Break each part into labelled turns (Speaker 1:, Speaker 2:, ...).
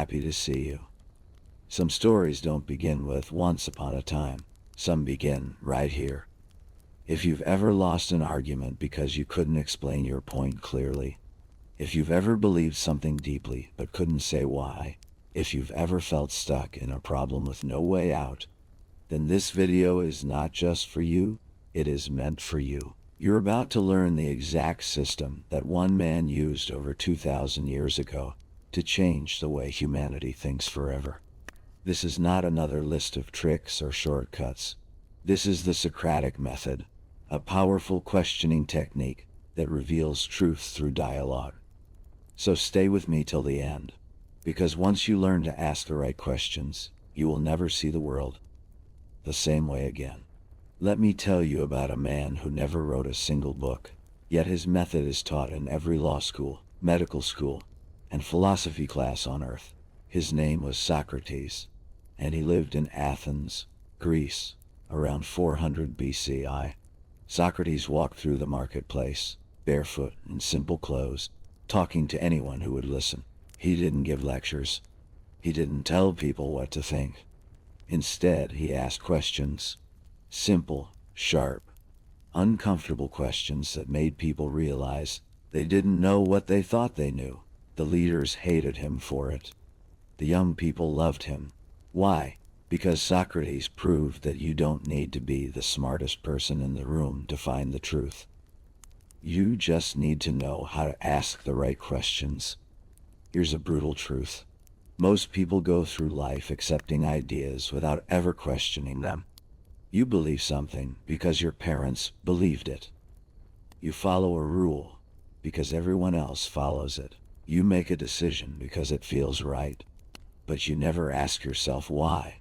Speaker 1: happy to see you. Some stories don't begin with once upon a time. Some begin right here. If you've ever lost an argument because you couldn't explain your point clearly, if you've ever believed something deeply but couldn't say why, if you've ever felt stuck in a problem with no way out, then this video is not just for you, it is meant for you. You're about to learn the exact system that one man used over 2,000 years ago to change the way humanity thinks forever. This is not another list of tricks or shortcuts. This is the Socratic Method, a powerful questioning technique that reveals truth through dialogue. So stay with me till the end, because once you learn to ask the right questions, you will never see the world the same way again. Let me tell you about a man who never wrote a single book, yet his method is taught in every law school, medical school, and philosophy class on earth. His name was Socrates, and he lived in Athens, Greece, around 400 BCI. Socrates walked through the marketplace, barefoot in simple clothes, talking to anyone who would listen. He didn't give lectures. He didn't tell people what to think. Instead, he asked questions. Simple, sharp, uncomfortable questions that made people realize they didn't know what they thought they knew. The leaders hated him for it. The young people loved him. Why? Because Socrates proved that you don't need to be the smartest person in the room to find the truth. You just need to know how to ask the right questions. Here's a brutal truth. Most people go through life accepting ideas without ever questioning them. You believe something because your parents believed it. You follow a rule because everyone else follows it. You make a decision because it feels right, but you never ask yourself why.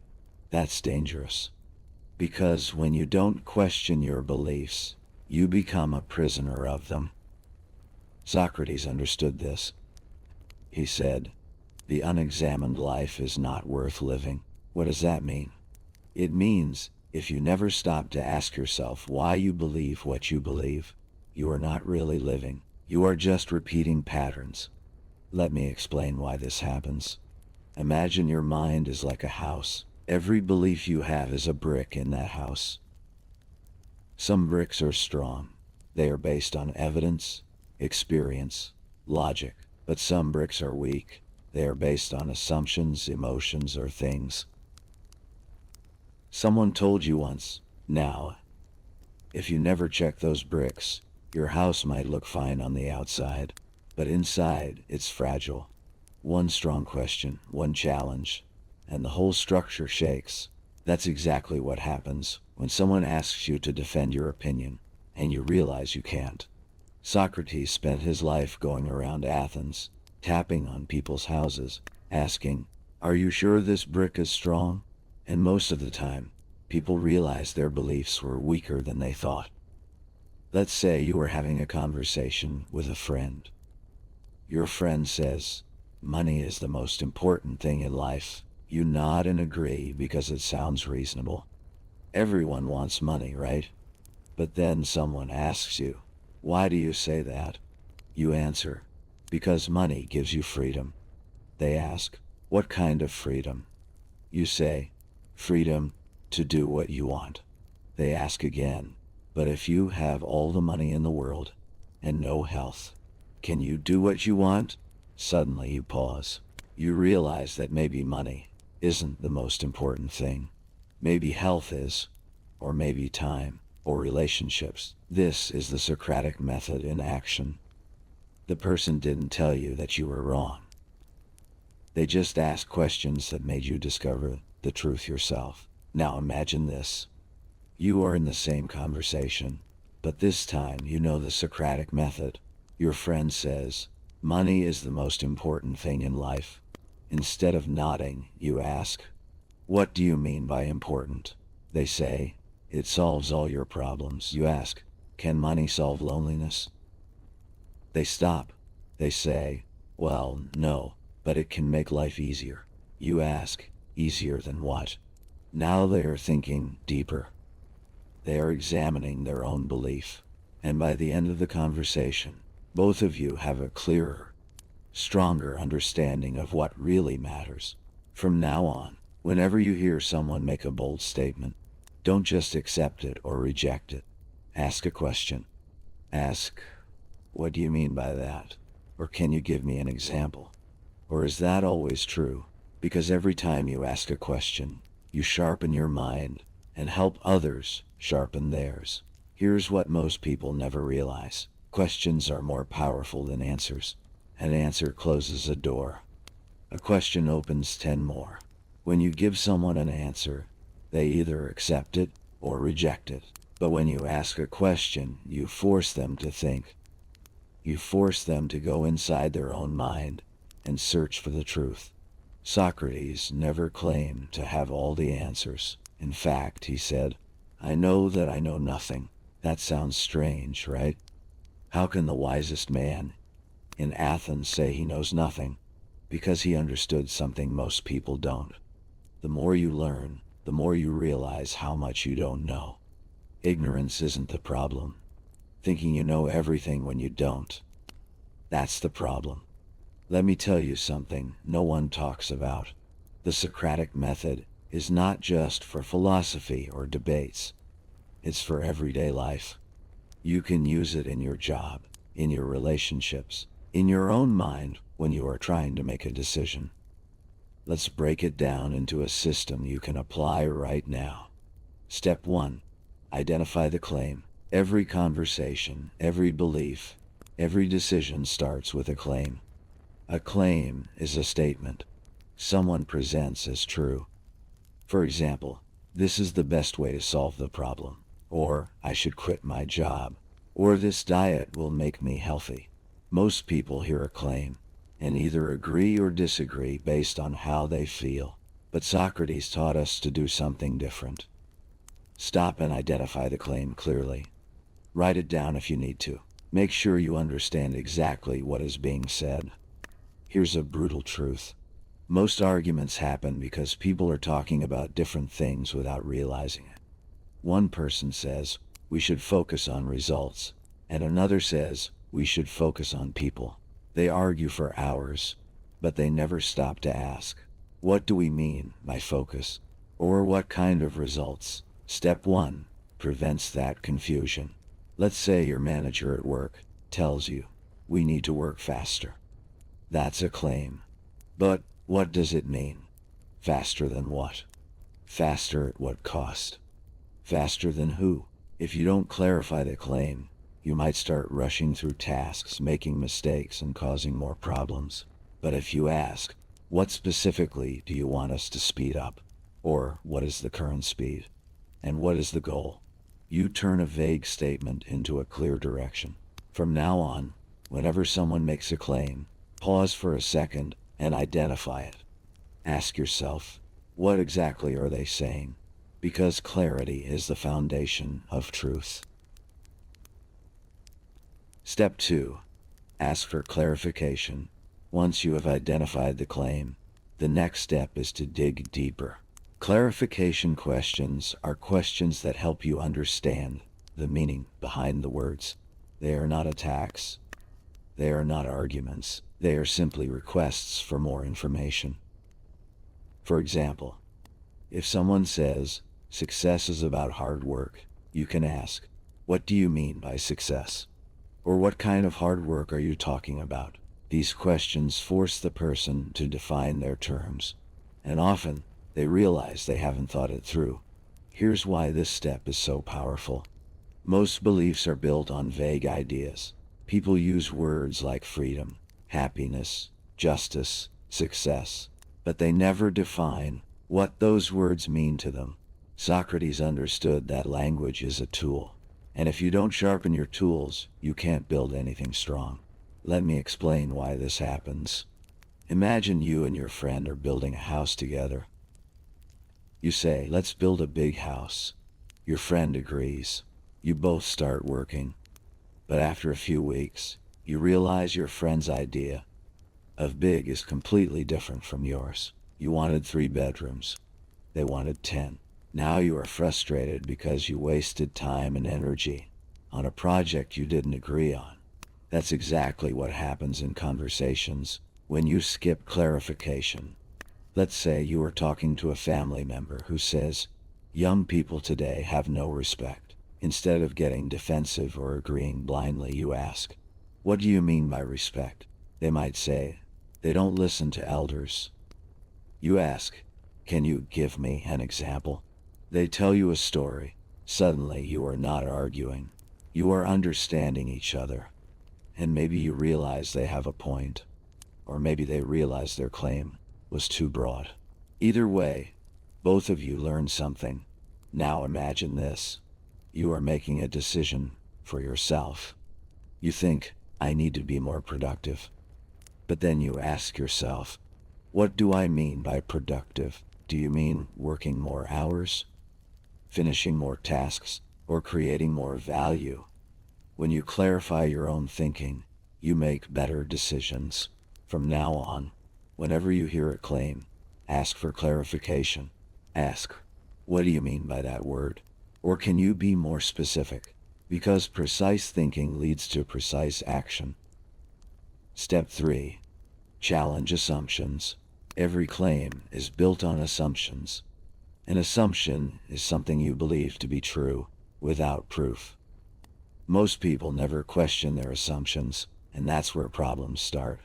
Speaker 1: That's dangerous. Because when you don't question your beliefs, you become a prisoner of them. Socrates understood this. He said, "The unexamined life is not worth living." What does that mean? It means if you never stop to ask yourself why you believe what you believe, you are not really living. You are just repeating patterns. Let me explain why this happens. Imagine your mind is like a house. Every belief you have is a brick in that house. Some bricks are strong. They are based on evidence, experience, logic. But some bricks are weak. They are based on assumptions, emotions, or things. Someone told you once, now, if you never check those bricks, your house might look fine on the outside, but inside it's fragile. One strong question, one challenge, and the whole structure shakes. That's exactly what happens when someone asks you to defend your opinion, and you realize you can't. Socrates spent his life going around Athens, tapping on people's houses, asking, "Are you sure this brick is strong?" And most of the time, people realized their beliefs were weaker than they thought. Let's say you were having a conversation with a friend. Your friend says, "Money is the most important thing in life." You nod and agree because it sounds reasonable. Everyone wants money, right? But then someone asks you, "Why do you say that?" You answer, "Because money gives you freedom." They ask, "What kind of freedom?" You say, "Freedom to do what you want." They ask again, "But if you have all the money in the world and no health, can you do what you want?" Suddenly you pause. You realize that maybe money isn't the most important thing. Maybe health is, or maybe time, or relationships. This is the Socratic Method in action. The person didn't tell you that you were wrong. They just asked questions that made you discover the truth yourself. Now imagine this. You are in the same conversation, but this time you know the Socratic Method. Your friend says, "Money is the most important thing in life." Instead of nodding, you ask, "What do you mean by important?" They say, "It solves all your problems." You ask, "Can money solve loneliness?" They stop. They say, "Well, no, but it can make life easier." You ask, "Easier than what?" Now they are thinking deeper. They are examining their own belief. And by the end of the conversation, both of you have a clearer, stronger understanding of what really matters. From now on, whenever you hear someone make a bold statement, don't just accept it or reject it. Ask a question. Ask, what do you mean by that? Or can you give me an example? Or is that always true? Because every time you ask a question, you sharpen your mind and help others sharpen theirs. Here's what most people never realize. Questions are more powerful than answers. An answer closes a door. A question opens 10 more. When you give someone an answer, they either accept it or reject it. But when you ask a question, you force them to think. You force them to go inside their own mind and search for the truth. Socrates never claimed to have all the answers. In fact, he said, "I know that I know nothing." That sounds strange, right? How can the wisest man in Athens say he knows nothing? Because he understood something most people don't. The more you learn, the more you realize how much you don't know. Ignorance isn't the problem. Thinking you know everything when you don't. That's the problem. Let me tell you something no one talks about. The Socratic Method is not just for philosophy or debates. It's for everyday life. You can use it in your job, in your relationships, in your own mind when you are trying to make a decision. Let's break it down into a system you can apply right now. Step 1. Identify the claim. Every conversation, every belief, every decision starts with a claim. A claim is a statement someone presents as true. For example, this is the best way to solve the problem, or I should quit my job, or this diet will make me healthy. Most people hear a claim and either agree or disagree based on how they feel. But Socrates taught us to do something different. Stop and identify the claim clearly. Write it down if you need to. Make sure you understand exactly what is being said. Here's a brutal truth. Most arguments happen because people are talking about different things without realizing it. One person says, we should focus on results, and another says, we should focus on people. They argue for hours, but they never stop to ask, what do we mean by focus? Or what kind of results? Step 1 prevents that confusion. Let's say your manager at work tells you, we need to work faster. That's a claim. But what does it mean? Faster than what? Faster at what cost? Faster than who? If you don't clarify the claim, you might start rushing through tasks, making mistakes, and causing more problems. But if you ask, what specifically do you want us to speed up? Or what is the current speed? And what is the goal? You turn a vague statement into a clear direction. From now on, whenever someone makes a claim, pause for a second and identify it. Ask yourself, what exactly are they saying? Because clarity is the foundation of truth. Step 2. Ask for clarification. Once you have identified the claim, the next step is to dig deeper. Clarification questions are questions that help you understand the meaning behind the words. They are not attacks. They are not arguments. They are simply requests for more information. For example, if someone says, success is about hard work, you can ask, what do you mean by success? Or what kind of hard work are you talking about? These questions force the person to define their terms, and often they realize they haven't thought it through. Here's why this step is so powerful. Most beliefs are built on vague ideas. People use words like freedom, happiness, justice, success, but they never define what those words mean to them. Socrates understood that language is a tool, and if you don't sharpen your tools, you can't build anything strong. Let me explain why this happens. Imagine you and your friend are building a house together. You say, let's build a big house. Your friend agrees. You both start working. But after a few weeks, you realize your friend's idea of big is completely different from yours. You wanted 3 bedrooms. They wanted 10. Now you are frustrated because you wasted time and energy on a project you didn't agree on. That's exactly what happens in conversations when you skip clarification. Let's say you are talking to a family member who says, "Young people today have no respect." Instead of getting defensive or agreeing blindly, you ask, "What do you mean by respect?" They might say, "They don't listen to elders." You ask, "Can you give me an example?" They tell you a story. Suddenly you are not arguing. You are understanding each other. And maybe you realize they have a point. Or maybe they realize their claim was too broad. Either way, both of you learned something. Now imagine this. You are making a decision for yourself. You think, "I need to be more productive." But then you ask yourself, what do I mean by productive? Do you mean working more hours, finishing more tasks, or creating more value? When you clarify your own thinking, you make better decisions. From now on, whenever you hear a claim, ask for clarification. Ask, "What do you mean by that word?" Or can you be more specific? Because precise thinking leads to precise action. Step 3. Challenge assumptions. Every claim is built on assumptions. An assumption is something you believe to be true without proof. Most people never question their assumptions, and that's where problems start.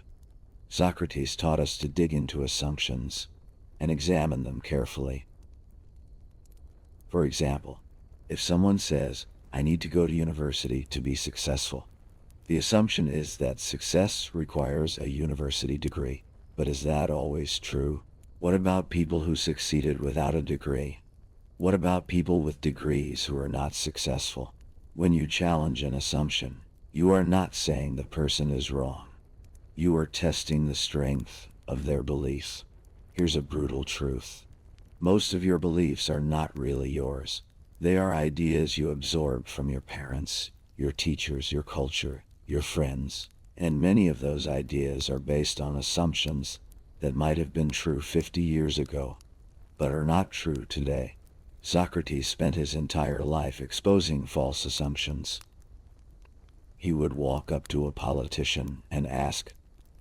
Speaker 1: Socrates taught us to dig into assumptions and examine them carefully. For example, if someone says, "I need to go to university to be successful," the assumption is that success requires a university degree. But is that always true? What about people who succeeded without a degree? What about people with degrees who are not successful? When you challenge an assumption, you are not saying the person is wrong. You are testing the strength of their beliefs. Here's a brutal truth. Most of your beliefs are not really yours. They are ideas you absorbed from your parents, your teachers, your culture, your friends, and many of those ideas are based on assumptions that might have been true 50 years ago, but are not true today. Socrates spent his entire life exposing false assumptions. He would walk up to a politician and ask,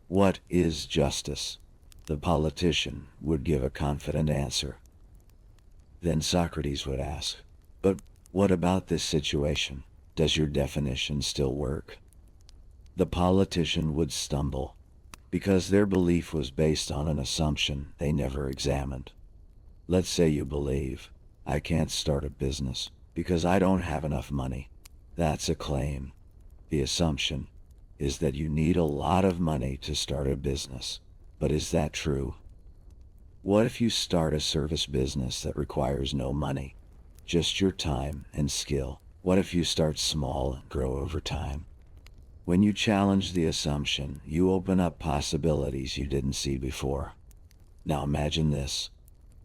Speaker 1: "What is justice?" The politician would give a confident answer. Then Socrates would ask, "But what about this situation? Does your definition still work?" The politician would stumble, because their belief was based on an assumption they never examined. Let's say you believe, "I can't start a business because I don't have enough money." That's a claim. The assumption is that you need a lot of money to start a business. But is that true? What if you start a service business that requires no money, just your time and skill? What if you start small and grow over time? When you challenge the assumption, you open up possibilities you didn't see before. Now imagine this.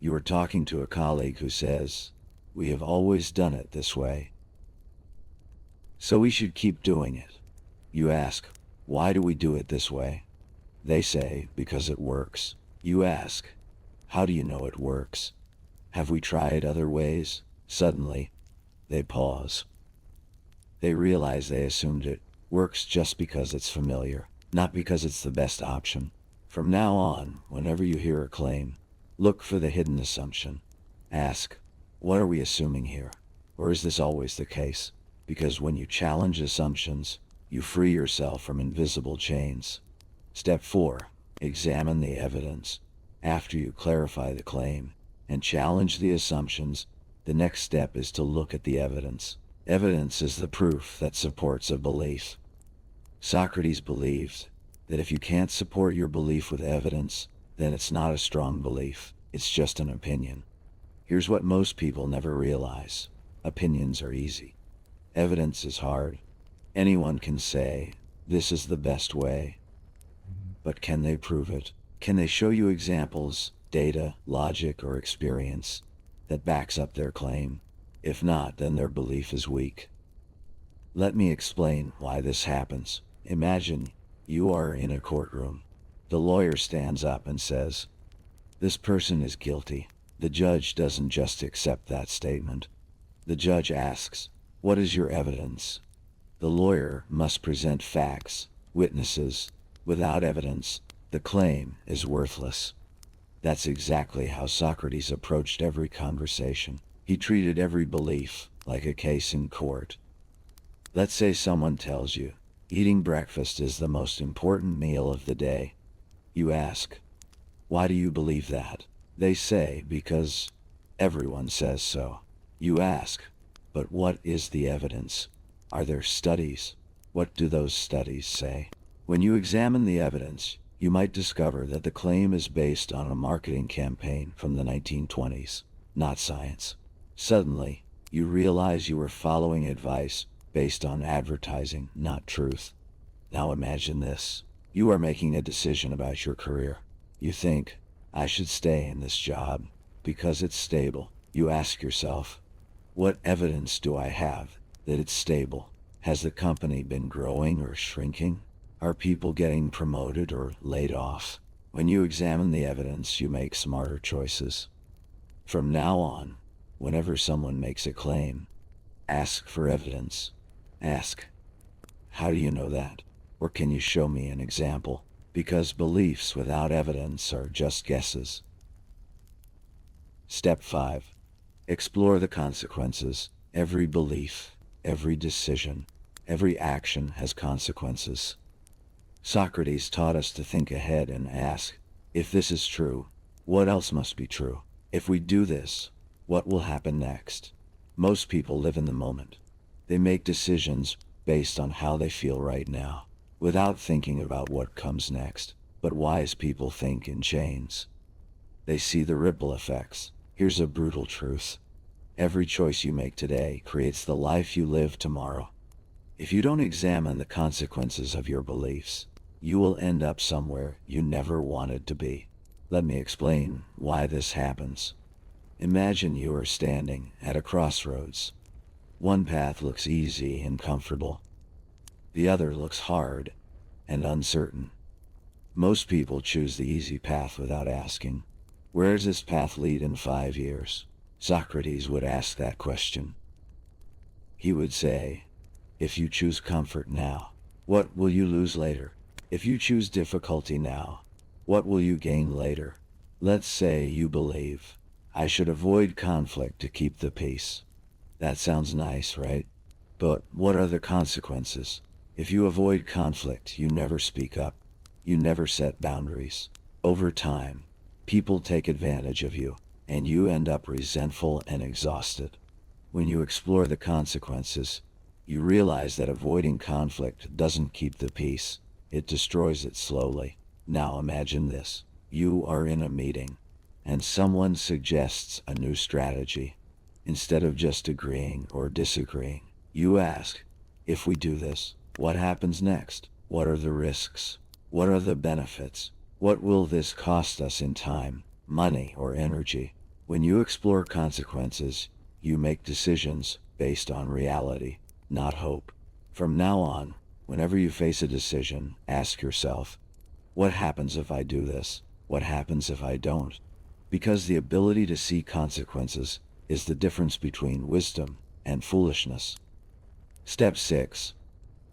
Speaker 1: You are talking to a colleague who says, "We have always done it this way, so we should keep doing it." You ask, "Why do we do it this way?" They say, "Because it works." You ask, "How do you know it works? Have we tried other ways?" Suddenly, they pause. They realize they assumed it works just because it's familiar, not because it's the best option. From now on, whenever you hear a claim, look for the hidden assumption. Ask, "What are we assuming here? Or is this always the case?" Because when you challenge assumptions, you free yourself from invisible chains. Step 4. Examine the evidence. After you clarify the claim and challenge the assumptions, the next step is to look at the evidence. Evidence is the proof that supports a belief. Socrates believed that if you can't support your belief with evidence, then it's not a strong belief, it's just an opinion. Here's what most people never realize. Opinions are easy. Evidence is hard. Anyone can say, "This is the best way." But can they prove it? Can they show you examples, data, logic, or experience that backs up their claim? If not, then their belief is weak. Let me explain why this happens. Imagine you are in a courtroom. The lawyer stands up and says, "This person is guilty." The judge doesn't just accept that statement. The judge asks, "What is your evidence?" The lawyer must present facts, witnesses. Without evidence, the claim is worthless. That's exactly how Socrates approached every conversation. He treated every belief like a case in court. Let's say someone tells you, eating breakfast is the most important meal of the day. You ask, why do you believe that? They say, because everyone says so. You ask, but what is the evidence? Are there studies? What do those studies say? When you examine the evidence, you might discover that the claim is based on a marketing campaign from the 1920s, not science. Suddenly, you realize you were following advice based on advertising, not truth. Now imagine this. You are making a decision about your career. You think, I should stay in this job because it's stable. You ask yourself, what evidence do I have that it's stable? Has the company been growing or shrinking? Are people getting promoted or laid off? When you examine the evidence, you make smarter choices. From now on, whenever someone makes a claim, ask for evidence. Ask, how do you know that? Or can you show me an example? Because beliefs without evidence are just guesses. Step 5. Explore the consequences. Every belief, every decision, every action has consequences. Socrates taught us to think ahead and ask, if this is true, what else must be true? If we do this, what will happen next? Most people live in the moment. They make decisions based on how they feel right now, without thinking about what comes next. But wise people think in chains. They see the ripple effects. Here's a brutal truth. Every choice you make today creates the life you live tomorrow. If you don't examine the consequences of your beliefs, you will end up somewhere you never wanted to be. Let me explain why this happens. Imagine you are standing at a crossroads. One path looks easy and comfortable. The other looks hard and uncertain. Most people choose the easy path without asking, where does this path lead in 5 years? Socrates would ask that question. He would say, if you choose comfort now, what will you lose later? If you choose difficulty now, what will you gain later? Let's say you believe, I should avoid conflict to keep the peace. That sounds nice, right? But what are the consequences? If you avoid conflict, you never speak up. You never set boundaries. Over time, people take advantage of you, and you end up resentful and exhausted. When you explore the consequences, you realize that avoiding conflict doesn't keep the peace. It destroys it slowly. Now imagine this. You are in a meeting, and someone suggests a new strategy. Instead of just agreeing or disagreeing, you ask, if we do this, what happens next? What are the risks? What are the benefits? What will this cost us in time, money, or energy? When you explore consequences, you make decisions based on reality, not hope. From now on, whenever you face a decision, ask yourself, what happens if I do this? What happens if I don't? Because the ability to see consequences is the difference between wisdom and foolishness. Step 6.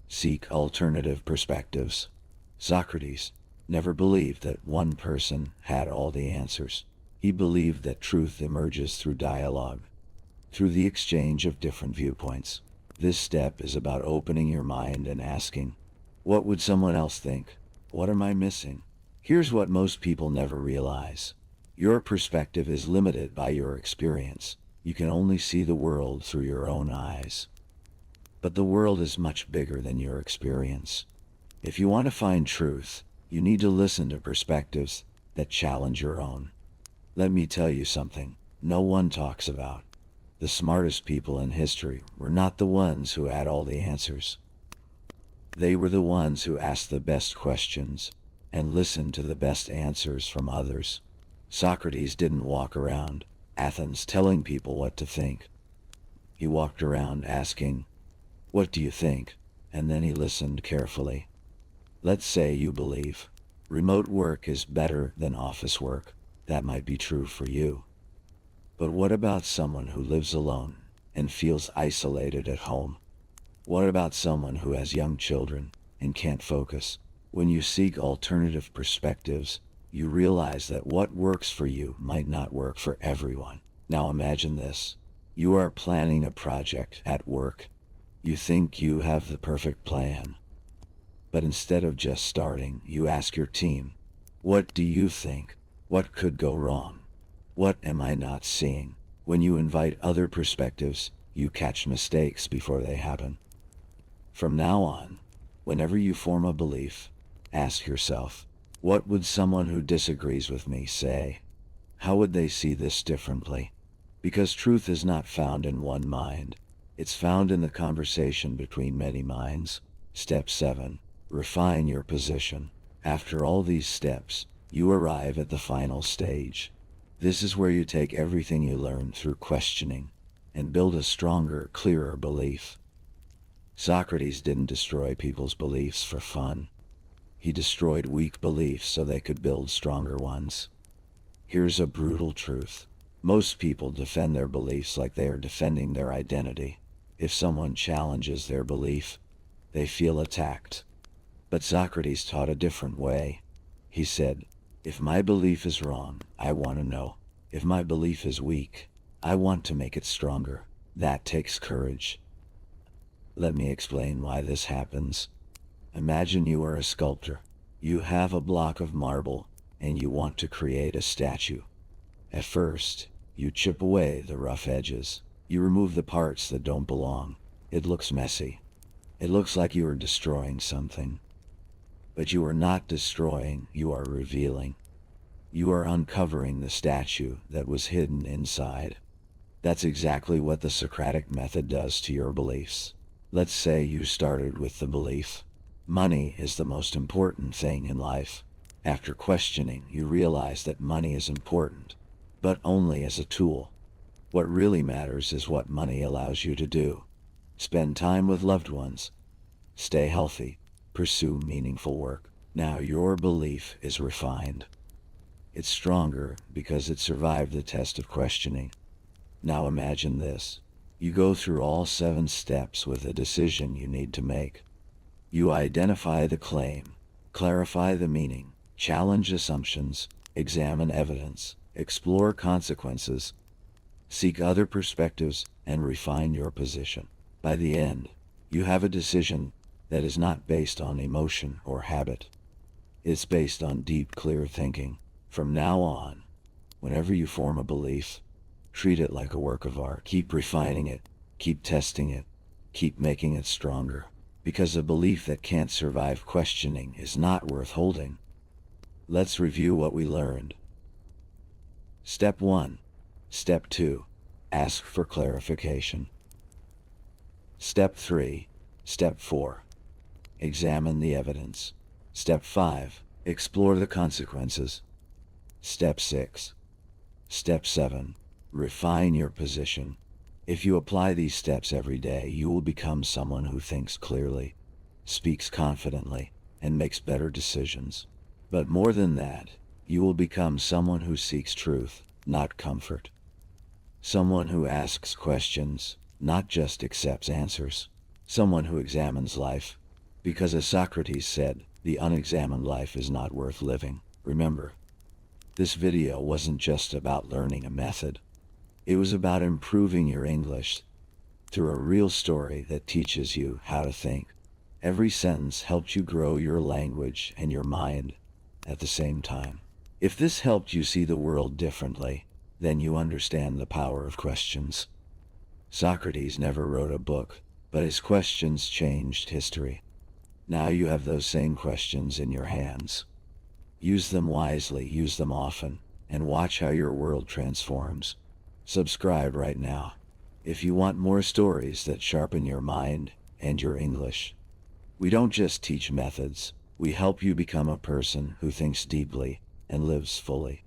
Speaker 1: Seek alternative perspectives. Socrates never believed that one person had all the answers. He believed that truth emerges through dialogue, through the exchange of different viewpoints. This step is about opening your mind and asking, what would someone else think? What am I missing? Here's what most people never realize. Your perspective is limited by your experience. You can only see the world through your own eyes. But the world is much bigger than your experience. If you want to find truth, you need to listen to perspectives that challenge your own. Let me tell you something no one talks about. The smartest people in history were not the ones who had all the answers. They were the ones who asked the best questions and listened to the best answers from others. Socrates didn't walk around Athens telling people what to think. He walked around asking, what do you think? And then he listened carefully. Let's say you believe remote work is better than office work. That might be true for you. But what about someone who lives alone and feels isolated at home? What about someone who has young children and can't focus? When you seek alternative perspectives, you realize that what works for you might not work for everyone. Now imagine this. You are planning a project at work. You think you have the perfect plan. But instead of just starting, you ask your team, what do you think? What could go wrong? What am I not seeing? When you invite other perspectives, you catch mistakes before they happen. From now on, whenever you form a belief, ask yourself, what would someone who disagrees with me say? How would they see this differently? Because truth is not found in one mind. It's found in the conversation between many minds. Step 7. Refine your position. After all these steps, you arrive at the final stage. This is where you take everything you learn through questioning and build a stronger, clearer belief. Socrates didn't destroy people's beliefs for fun. He destroyed weak beliefs so they could build stronger ones. Here's a brutal truth. Most people defend their beliefs like they are defending their identity. If someone challenges their belief, they feel attacked. But Socrates taught a different way. He said, if my belief is wrong, I want to know. If my belief is weak, I want to make it stronger. That takes courage. Let me explain why this happens. Imagine you are a sculptor. You have a block of marble and you want to create a statue. At first, you chip away the rough edges. You remove the parts that don't belong. It looks messy. It looks like you are destroying something. But you are not destroying, you are revealing. You are uncovering the statue that was hidden inside. That's exactly what the Socratic Method does to your beliefs. Let's say you started with the belief, money is the most important thing in life. After questioning, you realize that money is important, but only as a tool. What really matters is what money allows you to do. Spend time with loved ones. Stay healthy. Pursue meaningful work. Now your belief is refined. It's stronger because it survived the test of questioning. Now imagine this. You go through all 7 steps with a decision you need to make. You identify the claim, clarify the meaning, challenge assumptions, examine evidence, explore consequences, seek other perspectives, and refine your position. By the end, you have a decision that is not based on emotion or habit. It's based on deep, clear thinking. From now on, whenever you form a belief, treat it like a work of art. Keep refining it, keep testing it, keep making it stronger. Because a belief that can't survive questioning is not worth holding. Let's review what we learned. Step 1. Step 2. Ask for clarification. Step 3. Step 4. Examine the evidence. Step 5. Explore the consequences. Step 6. Step 7. Refine your position. If you apply these steps every day, you will become someone who thinks clearly, speaks confidently, and makes better decisions. But more than that, you will become someone who seeks truth, not comfort. Someone who asks questions, not just accepts answers. Someone who examines life. Because as Socrates said, the unexamined life is not worth living. Remember, this video wasn't just about learning a method. It was about improving your English through a real story that teaches you how to think. Every sentence helps you grow your language and your mind at the same time. If this helped you see the world differently, then you understand the power of questions. Socrates never wrote a book, but his questions changed history. Now you have those same questions in your hands. Use them wisely, use them often, and watch how your world transforms. Subscribe right now if you want more stories that sharpen your mind and your English. We don't just teach methods, we help you become a person who thinks deeply and lives fully.